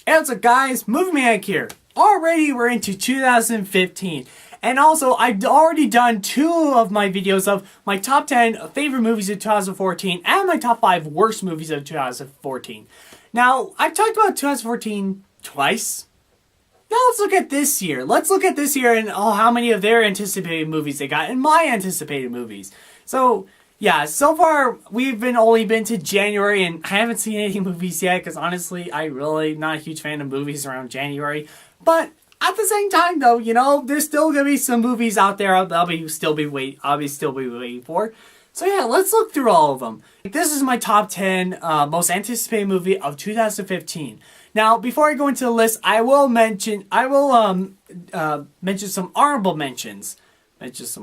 Hey, what's up guys, Movie Maniac here. Already we're into 2015. And also, I've already done 2 of my videos of my top 10 favorite movies of 2014 and my top 5 worst movies of 2014. Now, I've talked about 2014 twice. Now let's look at this year. Let's look at this year and how many of their anticipated movies they got and my anticipated movies. So, yeah, so far we've only been to January and I haven't seen any movies yet because honestly, I really not a huge fan of movies around January. But at the same time though, you know, there's still gonna be some movies out there I'll still be waiting for. So yeah, let's look through all of them. This is my top 10 most anticipated movie of 2015. Now, before I go into the list, I will mention some honorable mentions. That just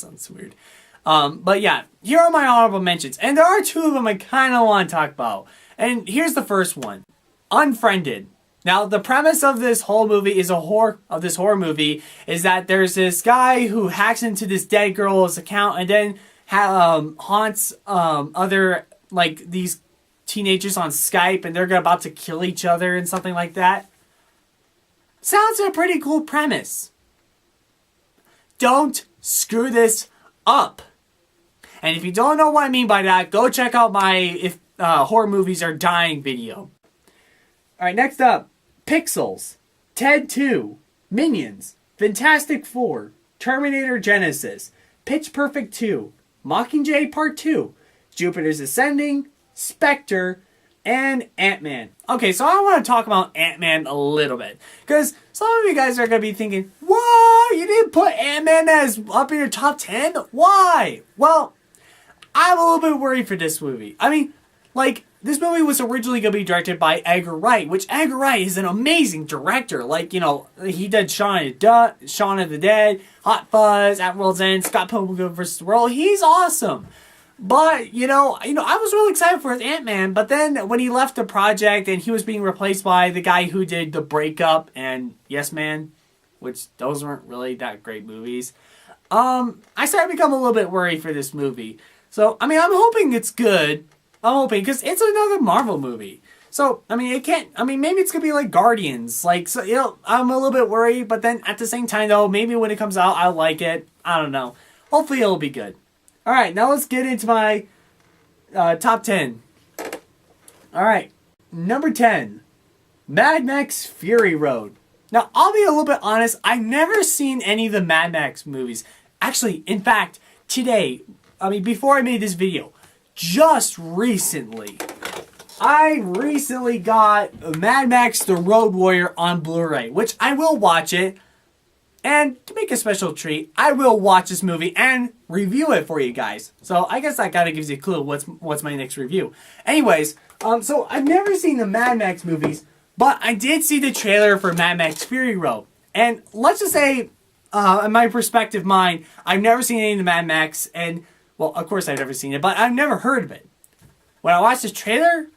sounds weird. But yeah, here are my honorable mentions. And there are 2 of them I kind of want to talk about. And here's the first one. Unfriended. Now, the premise of this whole movie is is that there's this guy who hacks into this dead girl's account and then haunts other, like, these teenagers on Skype and they're about to kill each other and something like that. Sounds like a pretty cool premise. Don't screw this up. And if you don't know what I mean by that, go check out my If Horror Movies Are Dying video. Alright, next up. Pixels, Ted 2, Minions, Fantastic Four, Terminator Genesis, Pitch Perfect 2, Mockingjay Part 2, Jupiter's Ascending, Spectre, and Ant-Man. Okay, so I want to talk about Ant-Man a little bit. Because some of you guys are going to be thinking, what? You didn't put Ant-Man as up in your top 10? Why? Well, I'm a little bit worried for this movie. I mean, like, this movie was originally going to be directed by Edgar Wright, which Edgar Wright is an amazing director. Like, you know, he did Shaun of the Dead, Hot Fuzz, At World's End, Scott Pilgrim vs. the World. He's awesome. But, you know, I was really excited for his Ant-Man, but then when he left the project and he was being replaced by the guy who did The Breakup and Yes Man, which those weren't really that great movies, I started to become a little bit worried for this movie. So, I mean, I'm hoping it's good. I'm hoping, because it's another Marvel movie. So, I mean, maybe it's going to be like Guardians. Like, so, you know, I'm a little bit worried, but then at the same time, though, maybe when it comes out, I'll like it. I don't know. Hopefully, it'll be good. Alright, now let's get into my top 10. Alright, number 10, Mad Max Fury Road. Now, I'll be a little bit honest, I've never seen any of the Mad Max movies. Actually, in fact, before I made this video, just recently, I recently got Mad Max The Road Warrior on Blu-ray, which I will watch it. And to make a special treat, I will watch this movie and review it for you guys. So I guess that kind of gives you a clue what's my next review. Anyways, so I've never seen the Mad Max movies, but I did see the trailer for Mad Max Fury Road. And let's just say, in my perspective mind, I've never seen any of the Mad Max, and, well, of course I've never seen it, but I've never heard of it. When I watched this trailer,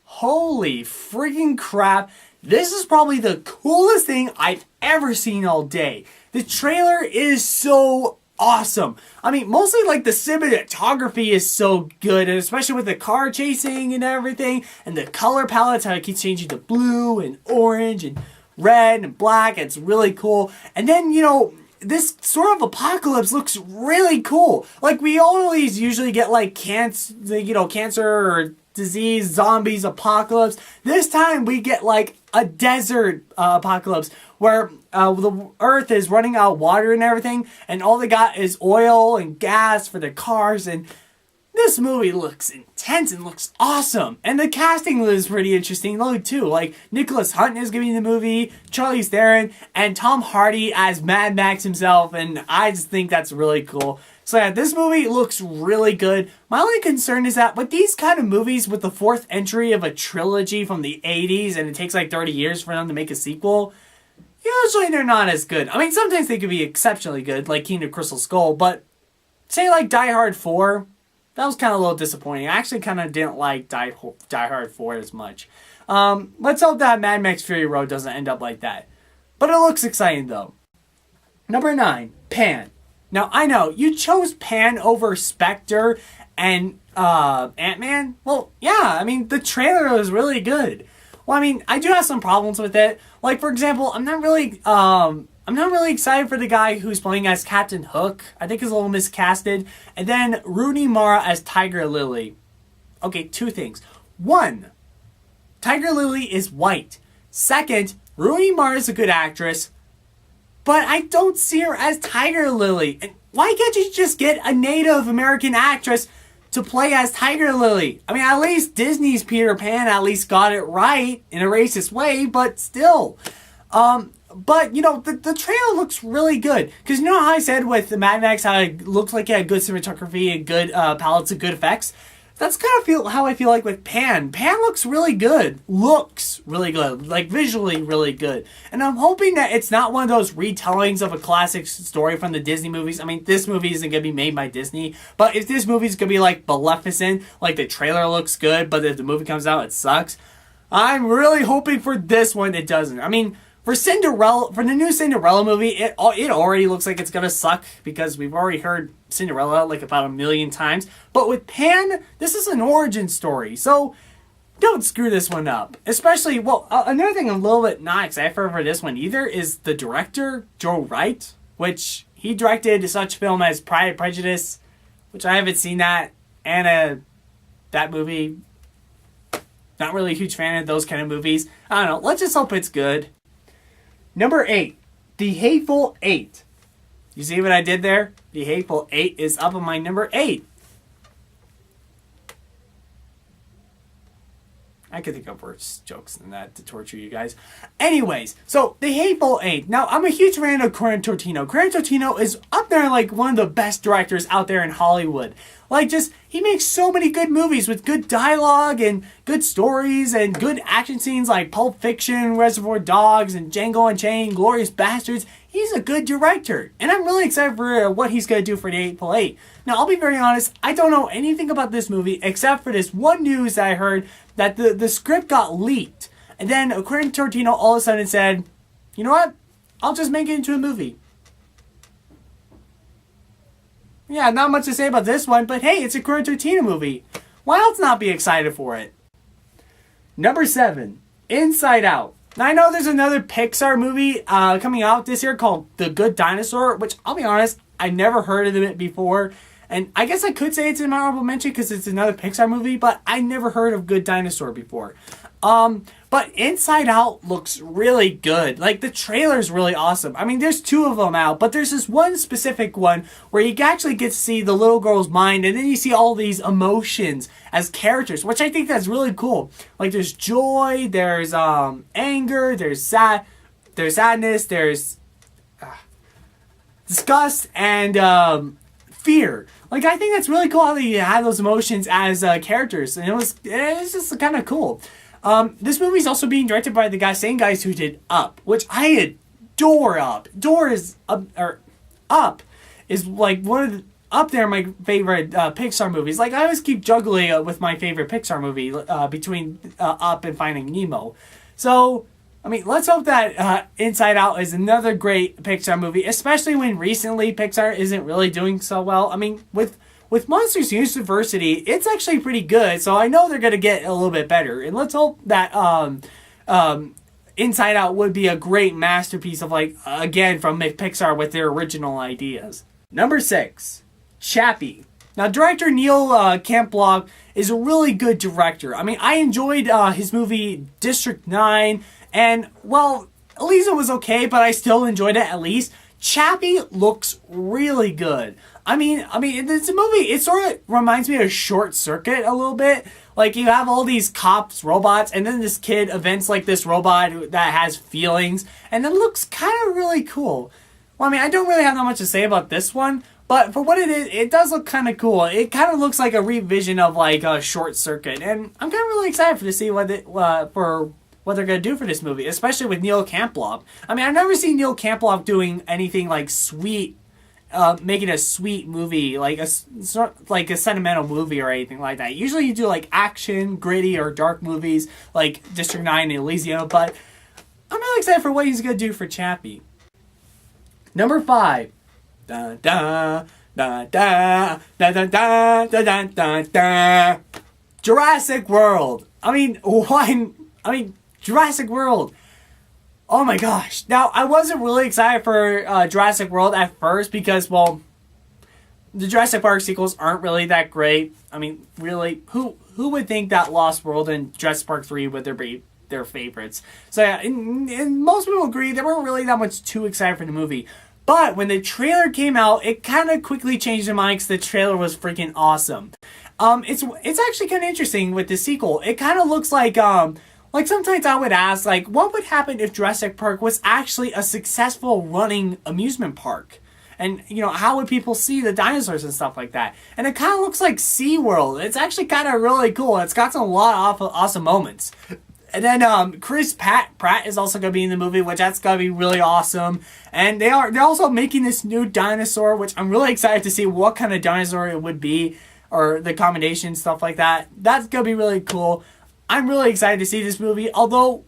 holy freaking crap, this is probably the coolest thing I've ever seen all day. The trailer is so awesome. I mean, mostly like the cinematography is so good, and especially with the car chasing and everything, and the color palettes, how it keeps changing to blue and orange and red and black. It's really cool. And then, you know, this sort of apocalypse looks really cool. Like, we always usually get like cancer or disease, zombies, apocalypse. This time we get like a desert apocalypse where the earth is running out of water and everything, and all they got is oil and gas for their cars. And this movie looks intense and looks awesome. And the casting is pretty interesting though too. Like, Nicholas Hunt is giving the movie, Charlize Theron, and Tom Hardy as Mad Max himself, and I just think that's really cool. So yeah, this movie looks really good. My only concern is that with these kind of movies, with the 4th entry of a trilogy from the 80s, and it takes like 30 years for them to make a sequel, usually they're not as good. I mean, sometimes they could be exceptionally good, like King of Crystal Skull, but say like Die Hard 4, that was kind of a little disappointing. I actually kind of didn't like Die Hard 4 as much. Let's hope that Mad Max Fury Road doesn't end up like that. But it looks exciting though. Number 9, Pan. Now, I know, you chose Pan over Spectre and Ant-Man. Well, yeah, I mean, the trailer was really good. Well, I mean, I do have some problems with it. Like, for example, I'm not really excited for the guy who's playing as Captain Hook. I think he's a little miscasted. And then Rooney Mara as Tiger Lily. Okay, two things. One, Tiger Lily is white. Second, Rooney Mara is a good actress, but I don't see her as Tiger Lily. And why can't you just get a Native American actress to play as Tiger Lily? I mean, at least Disney's Peter Pan at least got it right in a racist way, but still. But, you know, the trailer looks really good. Because you know how I said with the Mad Max how it looks like it had good cinematography and good palettes and good effects? That's kind of how I feel like with Pan. Pan looks really good. Looks really good. Like, visually really good. And I'm hoping that it's not one of those retellings of a classic story from the Disney movies. I mean, this movie isn't going to be made by Disney. But if this movie's going to be, like, Maleficent, like, the trailer looks good, but if the movie comes out, it sucks. I'm really hoping for this one it doesn't. I mean, for the new Cinderella movie, it already looks like it's gonna suck because we've already heard Cinderella like about 1,000,000 times. But with Pan, this is an origin story, so don't screw this one up. Especially, well, another thing I'm a little bit not excited for this one either is the director, Joe Wright, which he directed such film as Pride and Prejudice, which I haven't seen that, and that movie. Not really a huge fan of those kind of movies. I don't know. Let's just hope it's good. Number 8, The Hateful Eight. You see what I did there? The Hateful Eight is up on my number 8. I could think of worse jokes than that to torture you guys. Anyways, so The Hateful Eight. Now, I'm a huge fan of Quentin Tarantino. Quentin Tarantino is up there like one of the best directors out there in Hollywood. Like, he makes so many good movies with good dialogue and good stories and good action scenes like Pulp Fiction, Reservoir Dogs, and Django Unchained, Glorious Bastards. He's a good director, and I'm really excited for what he's going to do for The Hateful Eight. Now, I'll be very honest, I don't know anything about this movie except for this one news that I heard that the script got leaked. And then Quentin Tarantino all of a sudden said, you know what? I'll just make it into a movie. Yeah, not much to say about this one, but hey, it's a Quentin Tarantino movie. Why else not be excited for it? Number 7, Inside Out. Now, I know there's another Pixar movie coming out this year called The Good Dinosaur, which, I'll be honest, I've never heard of it before. And I guess I could say it's an honorable mention because it's another Pixar movie, but I never heard of Good Dinosaur before. But Inside Out looks really good. Like, the trailer's really awesome. I mean, there's 2 of them out, but there's this one specific one where you actually get to see the little girl's mind, and then you see all these emotions as characters, which I think that's really cool. Like, there's joy, there's anger, there's sadness, there's disgust, and fear. Like, I think that's really cool how they have those emotions as characters, and it's just kind of cool. This movie is also being directed by the same guys who did Up, which I adore. Up is like one of the, up there my favorite Pixar movies. Like, I always keep juggling with my favorite Pixar movie between Up and Finding Nemo. So, I mean, let's hope that Inside Out is another great Pixar movie, especially when recently Pixar isn't really doing so well. I mean, with Monsters University, it's actually pretty good, so I know they're going to get a little bit better. And let's hope that Inside Out would be a great masterpiece of, like, again, from Pixar with their original ideas. Number 6, Chappie. Now, director Neil Campbell is a really good director. I mean, I enjoyed his movie District 9, and, well, at least it was okay, but I still enjoyed it at least. Chappie looks really good. I mean, it's a movie, it sort of reminds me of Short Circuit a little bit. Like, you have all these cops, robots, and then this kid invents, like, this robot that has feelings, and it looks kind of really cool. Well, I mean, I don't really have that much to say about this one, but for what it is, it does look kind of cool. It kind of looks like a revision of, like, a Short Circuit, and I'm kind of really excited to see what they're going to do for this movie, especially with Neil Campbell. I mean, I've never seen Neil Campbell doing anything, like, sweet, making a sweet movie, like a sentimental movie or anything like that. Usually you do, like, action, gritty, or dark movies, like District 9 and Elysium, but I'm really excited for what he's going to do for Chappie. Number 5. Da da da da da da da da da da. Jurassic World. I mean, Jurassic World. Oh my gosh. Now, I wasn't really excited for Jurassic World at first because, well, the Jurassic Park sequels aren't really that great. I mean, really, who would think that Lost World and Jurassic Park 3 would be their favorites? So yeah, and most people agree they weren't really that much too excited for the movie. But when the trailer came out, it kind of quickly changed their mind because the trailer was freaking awesome. It's actually kind of interesting with the sequel. It kind of looks like sometimes I would ask, like, what would happen if Jurassic Park was actually a successful running amusement park? And, you know, how would people see the dinosaurs and stuff like that? And it kind of looks like SeaWorld. It's actually kind of really cool. It's got a lot of awesome moments. And then Chris Pratt is also going to be in the movie, which that's going to be really awesome. And they're also making this new dinosaur, which I'm really excited to see what kind of dinosaur it would be, or the combination, stuff like that. That's going to be really cool. I'm really excited to see this movie. Although,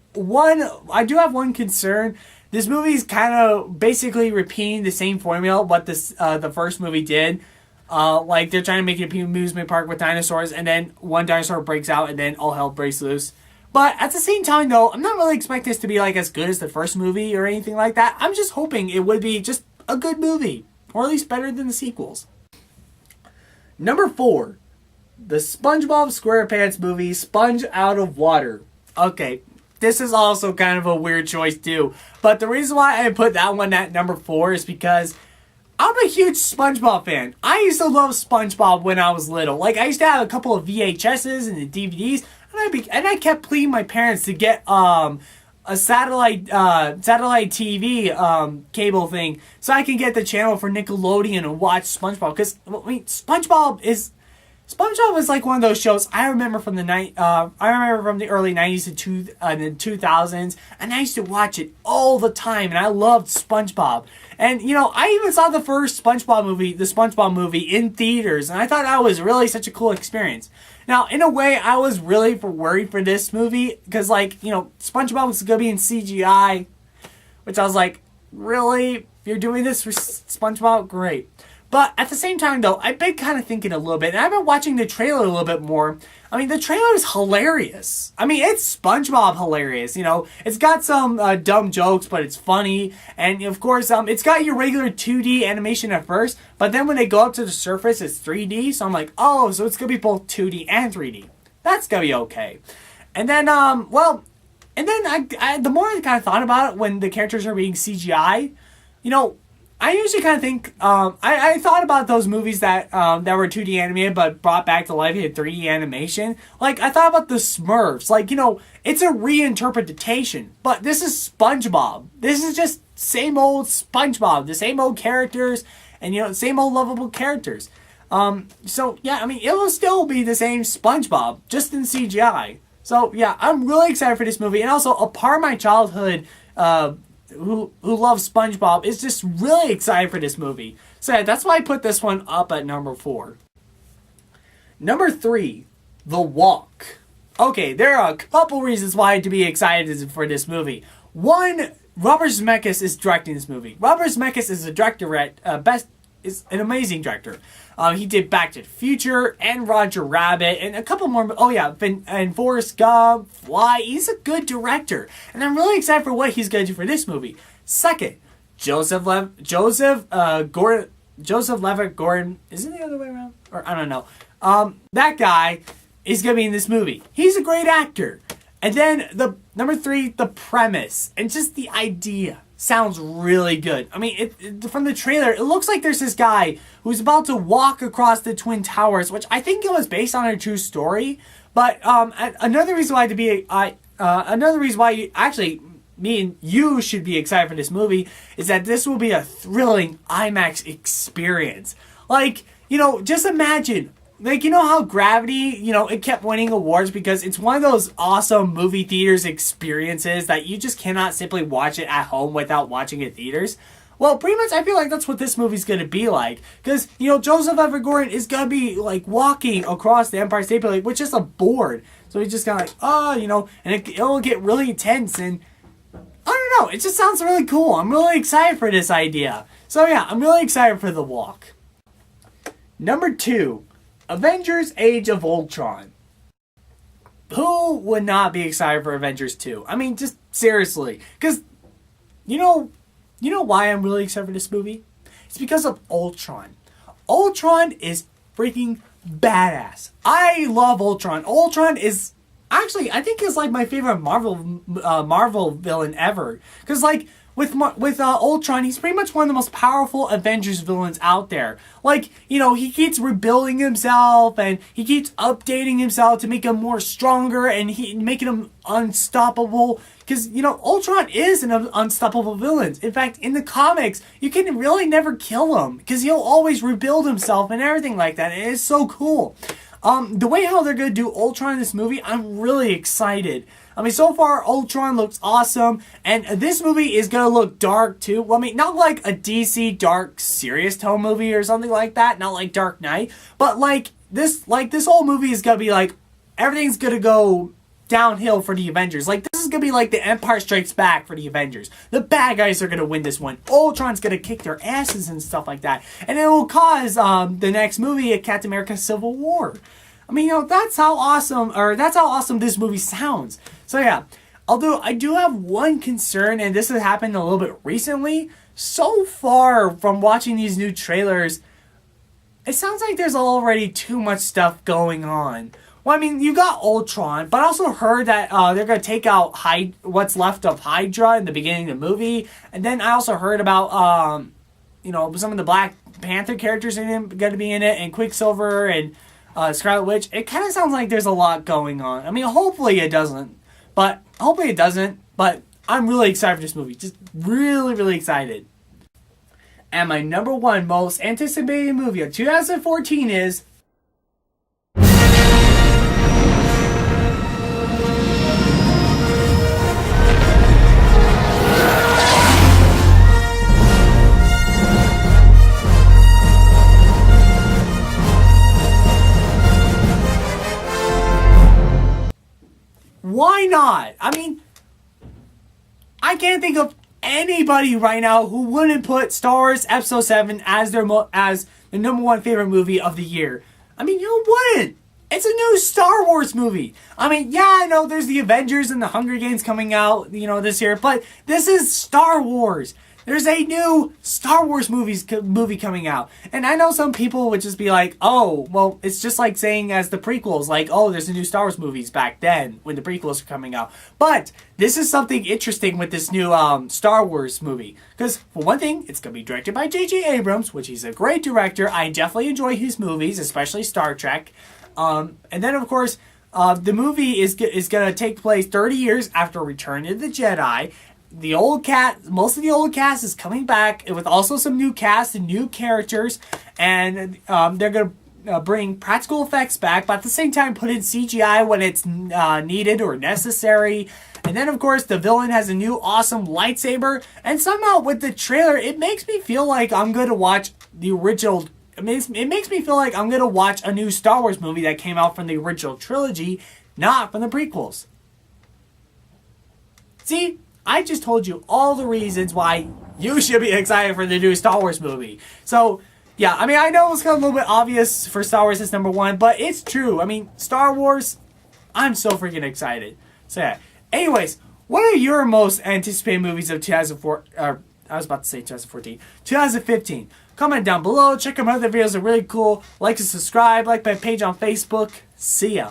I do have one concern. This movie is kind of basically repeating the same formula what the first movie did. Like, they're trying to make it an amusement park with dinosaurs, and then one dinosaur breaks out, and then all hell breaks loose. But at the same time, though, I'm not really expecting this to be like as good as the first movie or anything like that. I'm just hoping it would be just a good movie, or at least better than the sequels. Number 4, the SpongeBob SquarePants movie, Sponge Out of Water. Okay, this is also kind of a weird choice too. But the reason why I put that one at number 4 is because I'm a huge SpongeBob fan. I used to love SpongeBob when I was little. Like, I used to have a couple of VHSs and the DVDs, and I kept pleading my parents to get a satellite TV cable thing so I can get the channel for Nickelodeon and watch SpongeBob. Because, I mean, SpongeBob was like one of those shows I remember from the early 90s to the 2000s, and I used to watch it all the time, and I loved SpongeBob. And, you know, I even saw the first SpongeBob movie in theaters, and I thought that was really such a cool experience. Now, in a way, I was really worried for this movie, because, like, you know, SpongeBob was going to be in CGI, which I was like, really? You're doing this for SpongeBob? Great. But at the same time, though, I've been kind of thinking a little bit, and I've been watching the trailer a little bit more. I mean, the trailer is hilarious. I mean, it's SpongeBob hilarious, you know. It's got some dumb jokes, but it's funny. And, of course, it's got your regular 2D animation at first, but then when they go up to the surface, it's 3D. So I'm like, oh, so it's going to be both 2D and 3D. That's going to be okay. And then, the more I kind of thought about it when the characters are being CGI, you know, I usually kind of think, I thought about those movies that were 2D animated but brought back to life in 3D animation. Like, I thought about the Smurfs. Like, you know, it's a reinterpretation, but this is SpongeBob. This is just same old SpongeBob, the same old characters, and, you know, same old lovable characters. So, yeah, I mean, it will still be the same SpongeBob, just in CGI. So, yeah, I'm really excited for this movie, and also a part of my childhood, who loves SpongeBob is just really excited for this movie. So yeah, that's why I put this one up at number 4. Number 3, The Walk. Okay, there are a couple reasons why to be excited for this movie. One, Robert Zemeckis is directing this movie. Robert Zemeckis is a director is an amazing director. He did Back to the Future and Roger Rabbit and a couple more. Oh yeah, and Forrest Gump, Fly. He's a good director, and I'm really excited for what he's going to do for this movie. Second, Joseph Levitt Gordon. Is it the other way around? Or I don't know. That guy is going to be in this movie. He's a great actor. And then the number 3, the premise and just the idea sounds really good. I mean, from the trailer, it looks like there's this guy who's about to walk across the Twin Towers, which I think it was based on a true story. But another reason why me and you should be excited for this movie is that this will be a thrilling IMAX experience. Like, you know, just imagine. Like, you know how Gravity, you know, it kept winning awards because it's one of those awesome movie theaters experiences that you just cannot simply watch it at home without watching it in theaters? Well, pretty much I feel like that's what this movie's going to be like. Because, you know, Joseph Everett Gordon is going to be, like, walking across the Empire State Building with just a board. So he's just kind of like, oh, you know, and it'll get really intense. And I don't know, it just sounds really cool. I'm really excited for this idea. So, yeah, I'm really excited for The Walk. Number 2. Avengers Age of Ultron. who would not be excited for Avengers 2? I mean, just seriously. Because, you know why I'm really excited for this movie? It's because of Ultron. Ultron is freaking badass. I love Ultron. Ultron is actually, I think, is like my favorite Marvel villain ever. Because like with Ultron, he's pretty much one of the most powerful Avengers villains out there. Like, he keeps rebuilding himself and he keeps updating himself to make him more stronger and making him unstoppable. Because, Ultron is an unstoppable villain. In fact, in the comics, you can really never kill him because he'll always rebuild himself and everything like that. It is so cool. The way how they're going to do Ultron in this movie, I'm really excited. I mean, so far, Ultron looks awesome, and this movie is going to look dark, too. Well, I mean, not like a DC dark, serious tone movie or something like that, not like Dark Knight, but this whole movie is going to be like, everything's going to go downhill for the Avengers. Like, this is going to be like the Empire Strikes Back for the Avengers. The bad guys are going to win this one. Ultron's going to kick their asses and stuff like that, and it will cause the next movie, a Captain America Civil War. I mean, that's how awesome this movie sounds. So yeah, although I do have one concern, and this has happened a little bit recently, so far from watching these new trailers, it sounds like there's already too much stuff going on. Well, I mean, you got Ultron, but I also heard that they're going to take out what's left of Hydra in the beginning of the movie, and then I also heard about, some of the Black Panther characters going to be in it, and Quicksilver, and Scarlet Witch. It kind of sounds like there's a lot going on. I mean, hopefully it doesn't. But I'm really excited for this movie. Just really, really excited. And my number one most anticipated movie of 2014 is... Why not? I mean, I can't think of anybody right now who wouldn't put Star Wars Episode 7 as as the number one favorite movie of the year. I mean, who wouldn't? It's a new Star Wars movie. I mean, yeah, I know there's the Avengers and the Hunger Games coming out, this year, but this is Star Wars. There's a new Star Wars movie coming out. And I know some people would just be like, oh, well, it's just like saying as the prequels, like, oh, there's a new Star Wars movies back then when the prequels are coming out. But this is something interesting with this new Star Wars movie. Because, for one thing, it's going to be directed by J.J. Abrams, which he's a great director. I definitely enjoy his movies, especially Star Trek. And then, of course, the movie is going to take place 30 years after Return of the Jedi. Most of the old cast is coming back with also some new cast and new characters, and they're going to bring practical effects back, but at the same time put in CGI when it's needed or necessary. And then, of course, the villain has a new awesome lightsaber, and somehow with the trailer, it makes me feel like I'm going to watch the original. It makes me feel like I'm going to watch a new Star Wars movie that came out from the original trilogy, not from the prequels. See? I just told you all the reasons why you should be excited for the new Star Wars movie. So, yeah, I mean, I know it's kind of a little bit obvious for Star Wars as number one, but it's true. I mean, Star Wars, I'm so freaking excited. So, yeah. Anyways, what are your most anticipated movies of 2015? Comment down below. Check out my other videos. They're really cool. Like and subscribe. Like my page on Facebook. See ya.